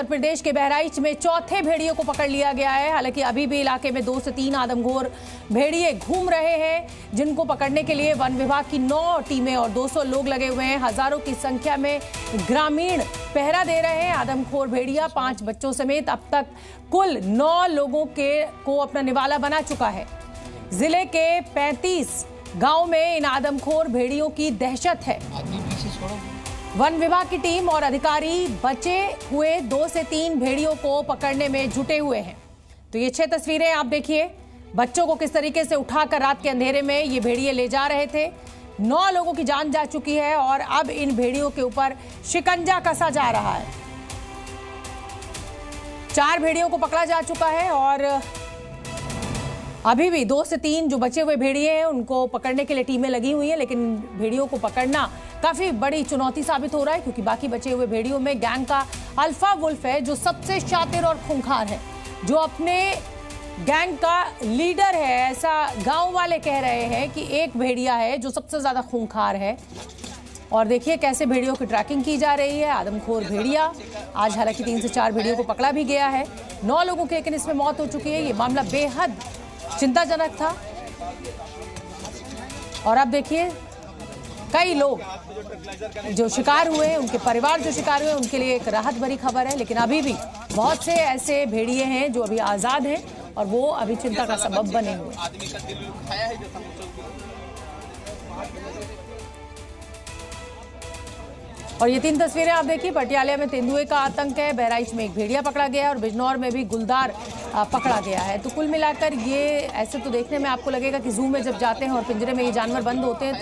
उत्तर प्रदेश के बहराइच में चौथे भेड़ियों को पकड़ लिया गया है। हालांकि अभी भी इलाके में 2 से 3 आदमखोर भेड़िए घूम रहे हैं, जिनको पकड़ने के लिए वन विभाग की 9 टीमें और 200 लोग लगे हुए हैं। हजारों की संख्या में ग्रामीण पहरा दे रहे हैं। आदमखोर भेड़िया 5 बच्चों समेत अब तक कुल 9 लोगों को अपना निवाला बना चुका है। जिले के 35 गांव में इन आदमखोर भेड़ियों की दहशत है। वन विभाग की टीम और अधिकारी बचे हुए 2 से 3 भेड़ियों को पकड़ने में जुटे हुए हैं। तो ये 6 तस्वीरें आप देखिए, बच्चों को किस तरीके से उठाकर रात के अंधेरे में ये भेड़िए ले जा रहे थे। 9 लोगों की जान जा चुकी है और अब इन भेड़ियों के ऊपर शिकंजा कसा जा रहा है। 4 भेड़ियों को पकड़ा जा चुका है और अभी भी 2 से 3 जो बचे हुए भेड़िए हैं उनको पकड़ने के लिए टीमें लगी हुई हैं, लेकिन भेड़ियों को पकड़ना काफी बड़ी चुनौती साबित हो रहा है, क्योंकि बाकी बचे हुए भेड़ियों में गैंग का अल्फा वुल्फ है, जो सबसे शातिर और खूंखार है, जो अपने गैंग का लीडर है। ऐसा गांव वाले कह रहे हैं कि एक भेड़िया है जो सबसे ज्यादा खूंखार है। और देखिए कैसे भेड़ियों की ट्रैकिंग की जा रही है। आदमखोर भेड़िया आज हालांकि 3 से 4 भेड़ियों को पकड़ा भी गया है। 9 लोगों की लेकिन इसमें मौत हो चुकी है। ये मामला बेहद चिंताजनक था। और अब देखिए कई लोग जो शिकार हुए हैं, उनके परिवार जो शिकार हुए, उनके लिए एक राहत भरी खबर है। लेकिन अभी भी बहुत से ऐसे भेड़िए हैं जो अभी आजाद हैं और वो अभी चिंता का सबब बने हुए। और ये 3 तस्वीरें आप देखिए, पटियाला में तेंदुए का आतंक है, बहराइच में एक भेड़िया पकड़ा गया है और बिजनौर में भी गुलदार पकड़ा गया है। तो कुल मिलाकर ये ऐसे तो देखने में आपको लगेगा कि जू में जब जाते हैं और पिंजरे में ये जानवर बंद होते हैं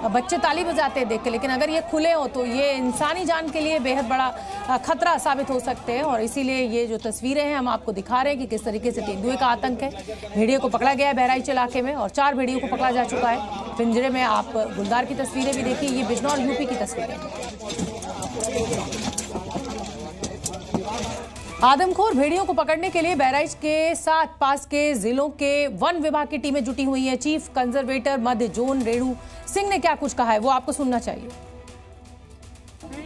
तो बच्चे ताली बजाते हैं देख के, लेकिन अगर ये खुले हो तो ये इंसानी जान के लिए बेहद बड़ा खतरा साबित हो सकते हैं। और इसीलिए ये जो तस्वीरें हैं हम आपको दिखा रहे हैं कि किस तरीके से तेंदुए का आतंक है। भेड़िए को पकड़ा गया है बहराइच इलाके में और 4 भेड़ियों को पकड़ा जा चुका है। पिंजरे में आप गुलदार की तस्वीरें भी देखिए, ये बिजनौर यूपी की तस्वीरें। आदमखोर भेड़ियों को पकड़ने के लिए बहराइच के साथ पास के जिलों के वन विभाग की टीमें जुटी हुई हैं। चीफ कंजर्वेटर मध्य जोन रेणु सिंह ने क्या कुछ कहा है वो आपको सुनना चाहिए।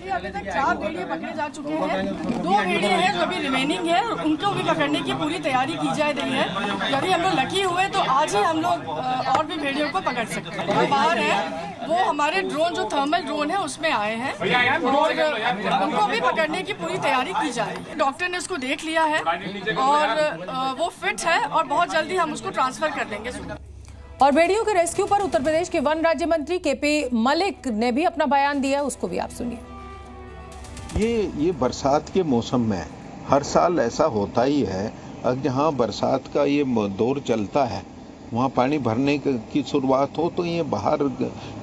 अभी तक 4 भेड़िए पकड़े जा चुके हैं, 2 भेड़िए हैं जो अभी रिमेनिंग है, उनको भी पकड़ने की पूरी तैयारी की जा रही है। यदि हम लोग लकी हुए तो आज ही हम लोग और भी भेड़ियों को पकड़ सकते हैं। वो बाहर है, वो हमारे ड्रोन जो थर्मल ड्रोन है उसमें आए हैं और उनको भी पकड़ने की पूरी तैयारी की जा रही है। डॉक्टर ने उसको देख लिया है और वो फिट है और बहुत जल्दी हम उसको ट्रांसफर कर देंगे। और भेड़ियों के रेस्क्यू पर उत्तर प्रदेश के वन राज्य मंत्री केपी मलिक ने भी अपना बयान दिया, उसको भी आप सुनिए। ये बरसात के मौसम में हर साल ऐसा होता ही है। अब जहाँ बरसात का ये दौर चलता है वहाँ पानी भरने की शुरुआत हो तो ये बाहर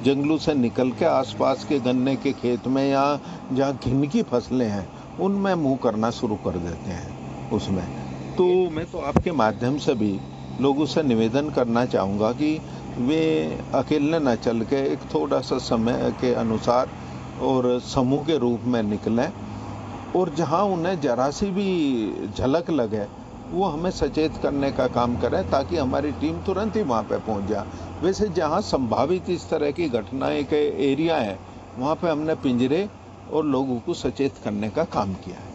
जंगलों से निकल के आसपास के गन्ने के खेत में या जहाँ घिन की फसलें हैं उनमें मुँह करना शुरू कर देते हैं उसमें। तो मैं तो आपके माध्यम से भी लोगों से निवेदन करना चाहूँगा कि वे अकेले न चल के एक थोड़ा सा समय के अनुसार और समूह के रूप में निकलें और जहां उन्हें जरा सी भी झलक लगे वो हमें सचेत करने का काम करें ताकि हमारी टीम तुरंत ही वहां पे पहुंच जाए। वैसे जहां संभावित इस तरह की घटनाएं के एरिया हैं वहां पे हमने पिंजरे और लोगों को सचेत करने का काम किया है।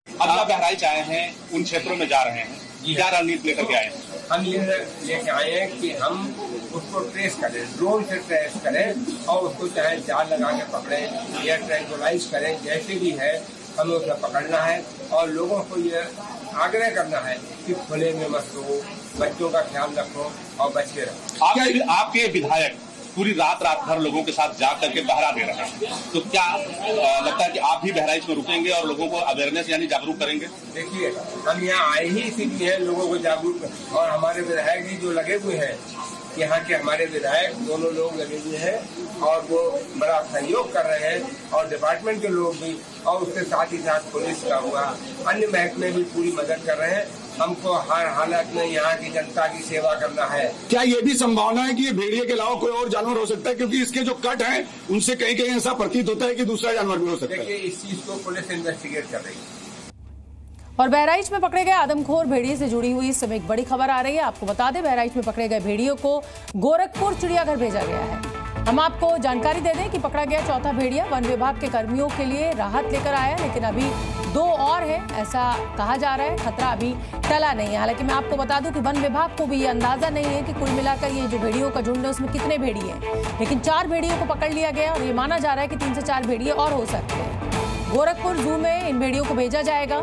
अब बहराइच आए हैं, उन क्षेत्रों में जा रहे हैं, क्या रणनीति लेकर के आए हैं? हम ये लेके आए हैं कि हम उसको ट्रेस करें, ड्रोन से ट्रेस करें और उसको चाहे जाल लगा के पकड़ें या ट्रैंकुलाइज करें, जैसे भी है हमें उसे पकड़ना है। और लोगों को ये आग्रह करना है कि खुले में मत रहो, बच्चों का ख्याल रखो और बच के रहो। आपके विधायक पूरी रात भर लोगों के साथ जा करके पहरा दे रहे हैं, तो क्या लगता है कि आप भी बहराइच में रुकेंगे और लोगों को अवेयरनेस यानी जागरूक करेंगे? देखिए, हम यहाँ आए ही इसीलिए हैं लोगों को जागरूक, और हमारे विधायक भी जो लगे हुए हैं, यहाँ के हमारे विधायक दोनों लोग लगे हुए हैं और वो बड़ा सहयोग कर रहे हैं और डिपार्टमेंट के लोग भी, और उसके साथ ही साथ पुलिस का हुआ, अन्य महकमे भी पूरी मदद कर रहे हैं। हमको हर हालत में यहाँ की जनता की सेवा करना है। क्या ये भी संभावना है कि ये भेड़िए के अलावा कोई और जानवर हो सकता है, क्योंकि इसके जो कट हैं उनसे कहीं कहीं ऐसा प्रतीत होता है कि दूसरा जानवर भी हो सकता है? देखिए, इस चीज को पुलिस इन्वेस्टिगेट कर रही है। और बहराइच में पकड़े गए आदमखोर भेड़िए से जुड़ी हुई इस समय एक बड़ी खबर आ रही है। आपको बता दें, बहराइच में पकड़े गए भेड़ियों को गोरखपुर चिड़ियाघर भेजा गया है। हम आपको जानकारी दे दें कि पकड़ा गया चौथा भेड़िया वन विभाग के कर्मियों के लिए राहत लेकर आया, लेकिन अभी 2 और है ऐसा कहा जा रहा है। खतरा अभी टला नहीं है। हालांकि मैं आपको बता दूं कि वन विभाग को भी ये अंदाजा नहीं है कि कुल मिलाकर ये जो भेड़ियों का झुंड है उसमें कितने भेड़िए हैं, लेकिन 4 भेड़ियों को पकड़ लिया गया और ये माना जा रहा है कि 3 से 4 भेड़िए और हो सकते हैं। गोरखपुर जू में इन भेड़ियों को भेजा जाएगा।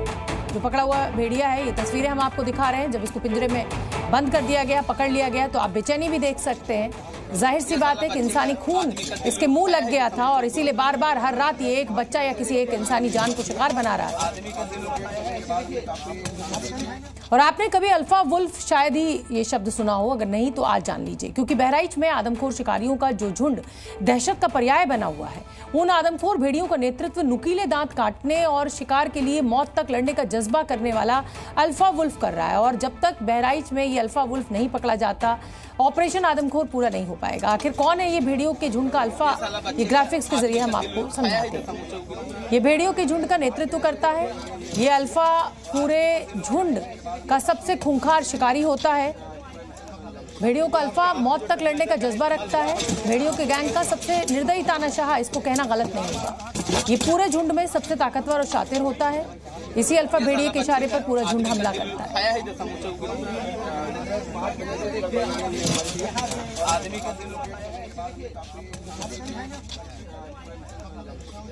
जो पकड़ा हुआ भेड़िया है, ये तस्वीरें हम आपको दिखा रहे हैं। जब इसको पिंजरे में बंद कर दिया गया, पकड़ लिया गया, तो आप बेचैनी भी देख सकते हैं। जाहिर सी बात है कि इंसानी खून इसके मुंह लग गया था और इसीलिए बार बार हर रात ये एक बच्चा या किसी एक इंसानी जान को शिकार बना रहा था। और आपने कभी अल्फा वुल्फ शायद ही ये शब्द सुना हो, अगर नहीं तो आज जान लीजिए, क्योंकि बहराइच में आदमखोर शिकारियों का जो झुंड दहशत का पर्याय बना हुआ है, उन आदमखोर भेड़ियों का नेतृत्व नुकीले दांत काटने और शिकार के लिए मौत तक लड़ने का जज्बा करने वाला अल्फा वुल्फ कर रहा है। और जब तक बहराइच में ये अल्फा वुल्फ नहीं पकड़ा जाता, ऑपरेशन आदमखोर पूरा नहीं हो पाएगा। आखिर कौन है ये भेड़ियों के झुंड का अल्फा, ये ग्राफिक्स के जरिए हम आपको समझाते हैं। ये भेड़ियों के झुंड का नेतृत्व करता है। ये अल्फा पूरे झुंड का सबसे खूंखार शिकारी होता है। भेड़ियों का अल्फा मौत तक लड़ने का जज्बा रखता है। भेड़ियों के गैंग का सबसे निर्दयी तानाशाह, इसको कहना गलत नहीं होगा। ये पूरे झुंड में सबसे ताकतवर और शातिर होता है। इसी अल्फा भेड़िए के इशारे पर पूरा झुंड हमला करता है।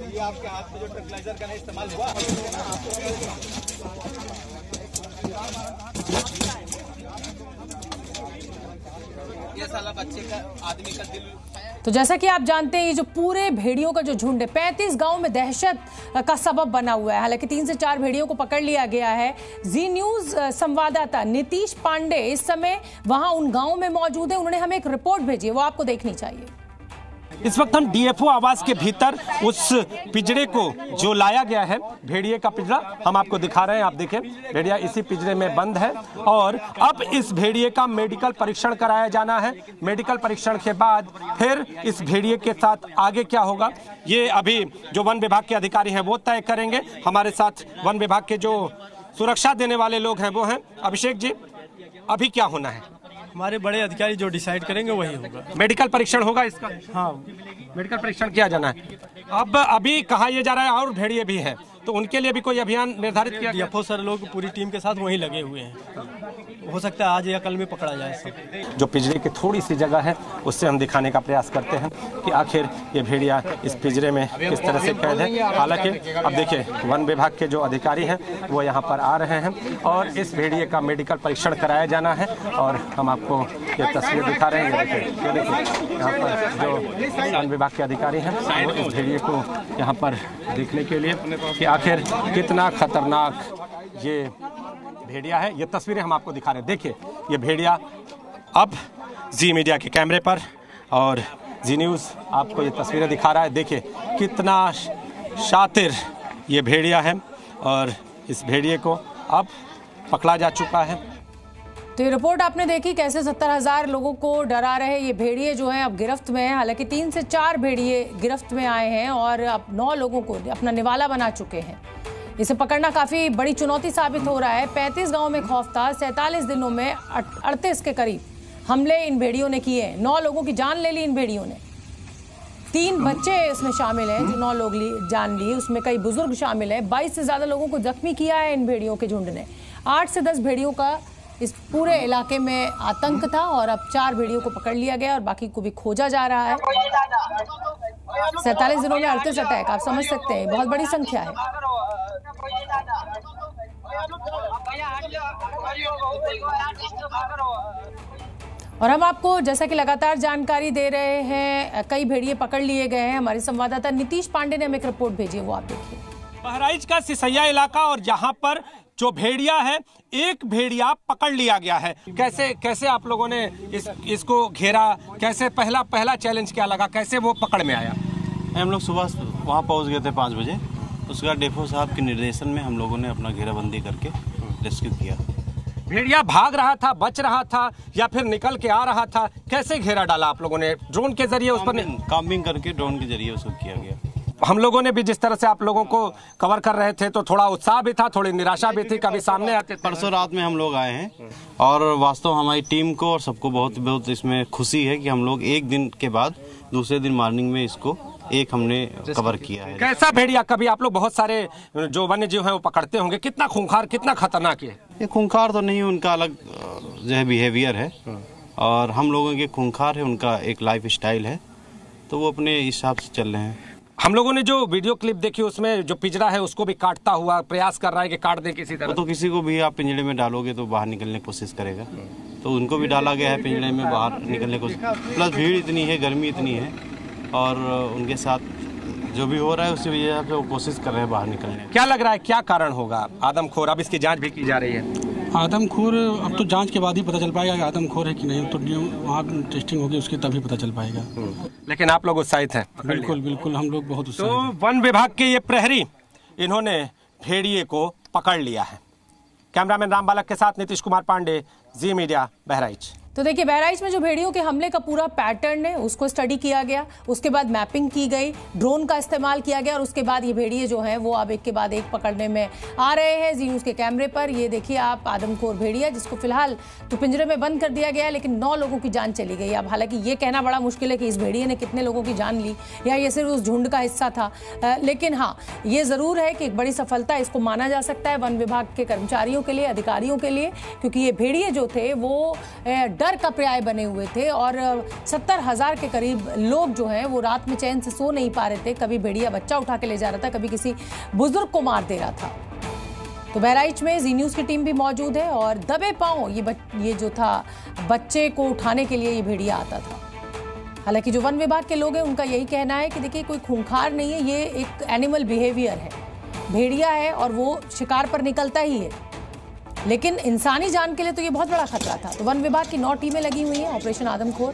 ये आपके हाथ में जो ट्रैंक्विलाइजर का इस्तेमाल हुआ, ये साला बच्चे का आदमी का दिल। तो जैसा कि आप जानते हैं, ये जो पूरे भेड़ियों का जो झुंड है 35 गांव में दहशत का सबब बना हुआ है। हालांकि 3 से 4 भेड़ियों को पकड़ लिया गया है। जी न्यूज संवाददाता नीतीश पांडे इस समय वहां उन गांवों में मौजूद है। उन्होंने हमें एक रिपोर्ट भेजी है, वो आपको देखनी चाहिए। इस वक्त हम डीएफओ आवास के भीतर उस पिंजरे को जो लाया गया है, भेड़िए का पिंजरा, हम आपको दिखा रहे हैं। आप देखें, भेड़िया इसी पिंजरे में बंद है और अब इस भेड़िए का मेडिकल परीक्षण कराया जाना है। मेडिकल परीक्षण के बाद फिर इस भेड़िए के साथ आगे क्या होगा, ये अभी जो वन विभाग के अधिकारी हैं वो तय करेंगे। हमारे साथ वन विभाग के जो सुरक्षा देने वाले लोग हैं वो हैं। अभिषेक जी, अभी क्या होना है? हमारे बड़े अधिकारी जो डिसाइड करेंगे वही होगा। मेडिकल परीक्षण होगा इसका? हाँ, मेडिकल परीक्षण किया जाना है। अब अभी कहा यह जा रहा है और भेड़िए भी हैं, तो उनके लिए भी कोई अभियान निर्धारित किया गया? डीएफओ सर लोग पूरी टीम के साथ वहीं लगे हुए हैं। हो सकता है आज या कल में पकड़ा जाए सब। जो पिंजरे की थोड़ी सी जगह है उससे हम दिखाने का प्रयास करते हैं कि आखिर ये भेड़िया इस पिंजरे में किस तरह से कैद है। हालांकि अब देखिए, वन विभाग के जो अधिकारी हैं वो यहाँ पर आ रहे हैं और इस भेड़िए का मेडिकल परीक्षण कराया जाना है। और हम आपको ये तस्वीर दिखा रहे हैं। ये देखिए, यहाँ पर जो वन विभाग के अधिकारी हैं वो इस भेड़िए को यहाँ पर देखने के लिए कि आखिर कितना खतरनाक ये भेड़िया है, ये तस्वीरें हम आपको दिखा रहे हैं। देखिए, ये भेड़िया अब जी मीडिया के कैमरे पर और जी न्यूज़ आपको ये तस्वीरें दिखा रहा है। देखिए कितना शातिर ये भेड़िया है और इस भेड़िए को अब पकड़ा जा चुका है। तो ये रिपोर्ट आपने देखी कैसे 70,000 लोगों को डरा रहे ये भेड़िए जो हैं अब गिरफ्त में हैं। हालांकि 3 से 4 भेड़िए गिरफ्त में आए हैं और अब 9 लोगों को अपना निवाला बना चुके हैं। इसे पकड़ना काफी बड़ी चुनौती साबित हो रहा है। 35 गांव में खौफ था। 47 दिनों में 38 के करीब हमले इन भेड़ियों ने किए हैं। 9 लोगों की जान ले ली इन भेड़ियों ने। 3 बच्चे इसमें शामिल हैं जो 9 लोग जान ली, उसमें कई बुजुर्ग शामिल हैं। 22 से ज्यादा लोगों को जख्मी किया है इन भेड़ियों के झुंड ने। 8 से 10 भेड़ियों का इस पूरे इलाके में आतंक था और अब 4 भेड़ियों को पकड़ लिया गया और बाकी को भी खोजा जा रहा है। 47 दिनों में 38 अटैक, आप समझ सकते हैं, बहुत बड़ी संख्या है। और हम आपको जैसा कि लगातार जानकारी दे रहे हैं, कई भेड़िए पकड़ लिए गए हैं। हमारे संवाददाता नीतीश पांडे ने हमें एक रिपोर्ट भेजी है, वो आप देखिए। बहराइच का सिसैया इलाका और यहाँ पर जो भेड़िया है, एक भेड़िया पकड़ लिया गया है। कैसे आप लोगों ने इसको घेरा, कैसे पहला चैलेंज क्या लगा, कैसे वो पकड़ में आया? हम लोग सुबह वहाँ पहुँच गए थे 5 बजे। उसके बाद डेफो साहब के निर्देशन में हम लोगों ने अपना घेराबंदी करके रेस्क्यू किया। भेड़िया भाग रहा था, बच रहा था या फिर निकल के आ रहा था? कैसे घेरा डाला आप लोगों ने? ड्रोन के जरिए उस पर कॉम्बिंग करके ड्रोन के जरिए उसको किया गया। हम लोगों ने भी जिस तरह से आप लोगों को कवर कर रहे थे तो थोड़ा उत्साह भी था, थोड़ी निराशा भी थी, कभी सामने आते थे। परसों रात में हम लोग आए हैं और वास्तव हमारी टीम को और सबको बहुत बहुत इसमें खुशी है कि हम लोग एक दिन के बाद दूसरे दिन मॉर्निंग में इसको हमने कवर किया है। कैसा भेड़िया, कभी आप लोग बहुत सारे जो वन्य जीव हैं वो पकड़ते होंगे, कितना खूंखार कितना खतरनाक है? ये खूंखार तो नहीं, उनका अलग जो है बिहेवियर है और हम लोगों के खूंखार है, उनका एक लाइफ स्टाइल है, तो वो अपने हिसाब से चल रहे हैं। हम लोगों ने जो वीडियो क्लिप देखी उसमें जो पिंजरा है उसको भी काटता हुआ प्रयास कर रहा है कि काट दे किसी तरह। तो किसी को भी आप पिंजरे में डालोगे तो बाहर निकलने की कोशिश करेगा, तो उनको भी डाला गया है पिंजरे में बाहर निकलने की कोशिश। प्लस भीड़ इतनी है, गर्मी इतनी है और उनके साथ जो भी हो रहा है उसी वजह से वो कोशिश कर रहे हैं बाहर निकलने। क्या लग रहा है क्या कारण होगा आदमखोर? अब इसकी जांच भी की जा रही है। आदमखोर अब तो जांच के बाद ही पता चल पाएगा कि आदमखोर है कि नहीं, तो वहाँ टेस्टिंग होगी उसकी तभी पता चल पाएगा। लेकिन आप लोग उत्साहित हैं? बिल्कुल बिल्कुल, हम लोग बहुत उत्साहित हैं। तो वन विभाग के ये प्रहरी इन्होंने भेड़िए को पकड़ लिया है। कैमरामैन राम बालक के साथ नीतीश कुमार पांडे, जी मीडिया, बहराइच। तो देखिए, बहराइच में जो भेड़ियों के हमले का पूरा पैटर्न है उसको स्टडी किया गया, उसके बाद मैपिंग की गई, ड्रोन का इस्तेमाल किया गया और उसके बाद ये भेड़िए जो हैं वो अब एक के बाद एक पकड़ने में आ रहे हैं। जी न्यूज़ के कैमरे पर ये देखिए आप आदमखोर भेड़िया, जिसको फिलहाल तो पिंजरे में बंद कर दिया गया है, लेकिन 9 लोगों की जान चली गई। अब हालांकि ये कहना बड़ा मुश्किल है कि इस भेड़िए ने कितने लोगों की जान ली या ये सिर्फ उस झुंड का हिस्सा था, लेकिन हाँ ये ज़रूर है कि एक बड़ी सफलता इसको माना जा सकता है वन विभाग के कर्मचारियों के लिए, अधिकारियों के लिए, क्योंकि ये भेड़िए जो थे वो डर का पर्याय बने हुए थे और 70,000 के करीब लोग जो हैं वो रात में चैन से सो नहीं पा रहे थे। कभी भेड़िया बच्चा उठा के ले जा रहा था, कभी किसी बुजुर्ग को मार दे रहा था। तो बहराइच में जी न्यूज़ की टीम भी मौजूद है और दबे पांव ये जो था बच्चे को उठाने के लिए ये भेड़िया आता था। हालांकि जो वन विभाग के लोग हैं उनका यही कहना है कि देखिए कोई खूंखार नहीं है, ये एक एनिमल बिहेवियर है, भेड़िया है और वो शिकार पर निकलता ही है, लेकिन इंसानी जान के लिए तो ये बहुत बड़ा खतरा था। तो वन विभाग की 9 टीमें लगी हुई हैं ऑपरेशन आदमखोर,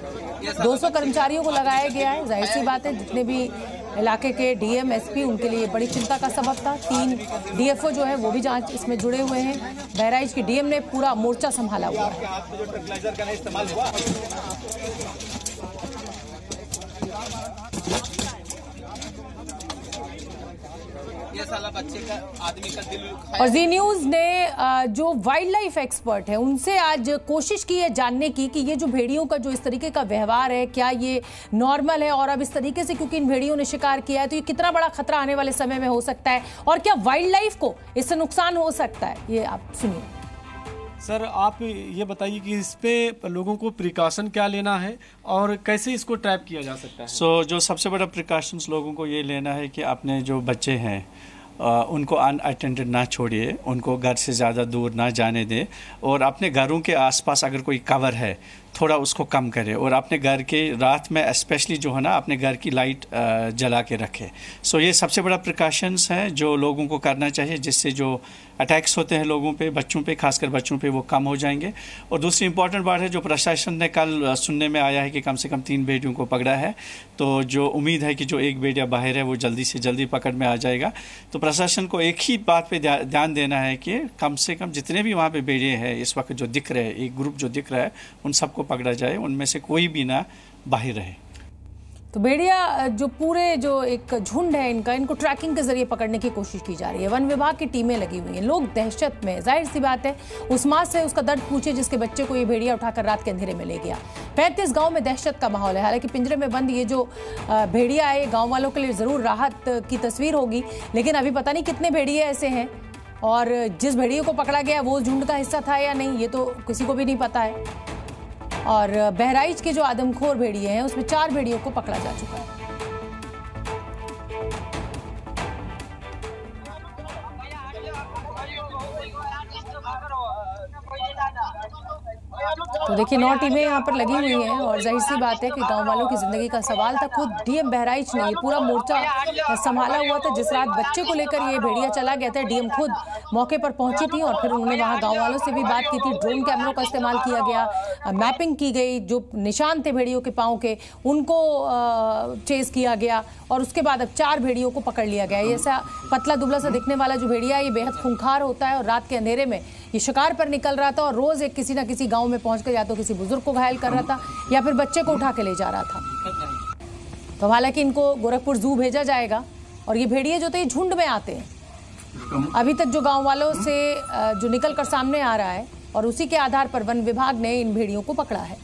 200 कर्मचारियों को लगाया गया है। जाहिर सी बात है जितने भी इलाके के डीएम, एसपी, उनके लिए बड़ी चिंता का सबब था। 3 डीएफओ जो है वो भी जांच इसमें जुड़े हुए हैं। बहराइच की डीएम ने पूरा मोर्चा संभाला हुआ है। बच्चे का आदमी का दिल। और जी न्यूज़ ने जो वाइल्ड लाइफ एक्सपर्ट है उनसे आज कोशिश की है जानने की कि ये जो भेड़ियों का जो इस तरीके का व्यवहार है क्या ये नॉर्मल है, और अब इस तरीके से क्योंकि इन भेड़ियों ने शिकार किया है तो ये कितना बड़ा खतरा आने वाले समय में हो सकता है और क्या वाइल्ड लाइफ को इससे नुकसान हो सकता है। ये आप सुनिए। सर आप ये बताइए कि इस पे लोगों को प्रिकॉशन क्या लेना है और कैसे इसको ट्रैप किया जा सकता है। जो सबसे बड़ा प्रिकॉशंस लोगों को ये लेना है कि अपने जो बच्चे हैं उनको अनअटेंडेड ना छोड़िए, उनको घर से ज़्यादा दूर ना जाने दें और अपने घरों के आसपास अगर कोई कवर है थोड़ा उसको कम करें और अपने घर के रात में स्पेशली जो है ना अपने घर की लाइट जला के रखें। ये सबसे बड़ा प्रिकॉशंस है जो लोगों को करना चाहिए, जिससे जो अटैक्स होते हैं लोगों पे, बच्चों पे, खासकर बच्चों पे, वो कम हो जाएंगे। और दूसरी इंपॉर्टेंट बात है जो प्रशासन ने कल सुनने में आया है कि कम से कम 3 भेड़ियों को पकड़ा है, तो जो उम्मीद है कि जो एक भेड़िया बाहर है वो जल्दी से जल्दी पकड़ में आ जाएगा। तो प्रशासन को एक ही बात पे ध्यान देना है कि कम से कम जितने भी वहाँ पे भेड़िए हैं इस वक्त जो दिख रहे हैं, एक ग्रुप जो दिख रहा है, उन सबको पकड़ा जाए, उनमें से कोई भी ना बाहर रहे। तो भेड़िया जो पूरे जो एक झुंड है इनको ट्रैकिंग के जरिए पकड़ने की कोशिश की जा रही है। वन विभाग की टीमें लगी हुई हैं, लोग दहशत में, जाहिर सी बात है उस माँ से उसका दर्द पूछे जिसके बच्चे को ये भेड़िया उठाकर रात के अंधेरे में ले गया। 35 गांव में दहशत का माहौल है। हालांकि पिंजरे में बंद ये जो भेड़िया है गाँव वालों के लिए जरूर राहत की तस्वीर होगी, लेकिन अभी पता नहीं कितने भेड़िए ऐसे हैं और जिस भेड़िए को पकड़ा गया वो झुंड का हिस्सा था या नहीं, ये तो किसी को भी नहीं पता है। और बहराइच के जो आदमखोर भेड़िए हैं उसमें 4 भेड़ियों को पकड़ा जा चुका है। तो देखिए 9 टीमें यहाँ पर लगी हुई हैं और जाहिर सी बात है कि गांव वालों की जिंदगी का सवाल था। खुद डीएम बहराइच ने ये पूरा मोर्चा संभाला हुआ था। जिस रात बच्चे को लेकर ये भेड़िया चला गया था, डीएम खुद मौके पर पहुंची थी और फिर उन्होंने वहां गांव वालों से भी बात की थी। ड्रोन कैमरों का इस्तेमाल किया गया, मैपिंग की गई, जो निशान थे भेड़ियों के पाँव के उनको चेस किया गया और उसके बाद अब 4 भेड़ियों को पकड़ लिया गया। ऐसा पतला दुबला सा दिखने वाला जो भेड़िया है ये बेहद खूंखार होता है और रात के अंधेरे में ये शिकार पर निकल रहा था और रोज एक किसी ना किसी गांव में पहुंचकर या तो किसी बुजुर्ग को घायल कर रहा था या फिर बच्चे को उठा के ले जा रहा था। तो हालांकि इनको गोरखपुर जू भेजा जाएगा और ये भेड़िए जो थे झुंड में आते हैं। अभी तक जो गांव वालों से जो निकल कर सामने आ रहा है और उसी के आधार पर वन विभाग ने इन भेड़ियों को पकड़ा है।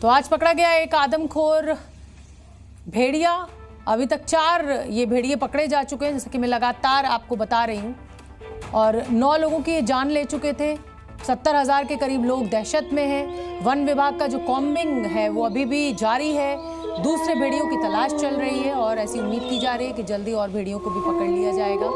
तो आज पकड़ा गया एक आदमखोर भेड़िया। अभी तक 4 ये भेड़िए पकड़े जा चुके हैं, जैसे कि मैं लगातार आपको बता रही हूं, और 9 लोगों की जान ले चुके थे। 70,000 के करीब लोग दहशत में हैं। वन विभाग का जो कॉम्बिंग है वो अभी भी जारी है। दूसरे भेड़ियों की तलाश चल रही है और ऐसी उम्मीद की जा रही है कि जल्दी और भेड़ियों को भी पकड़ लिया जाएगा।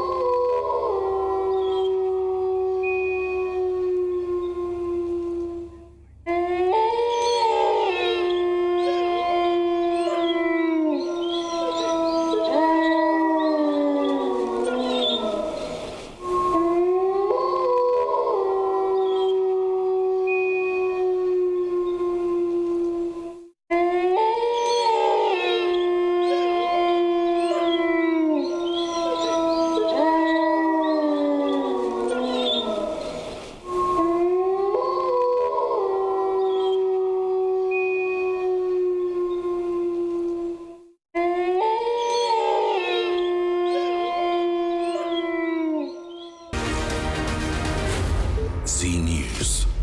Z News.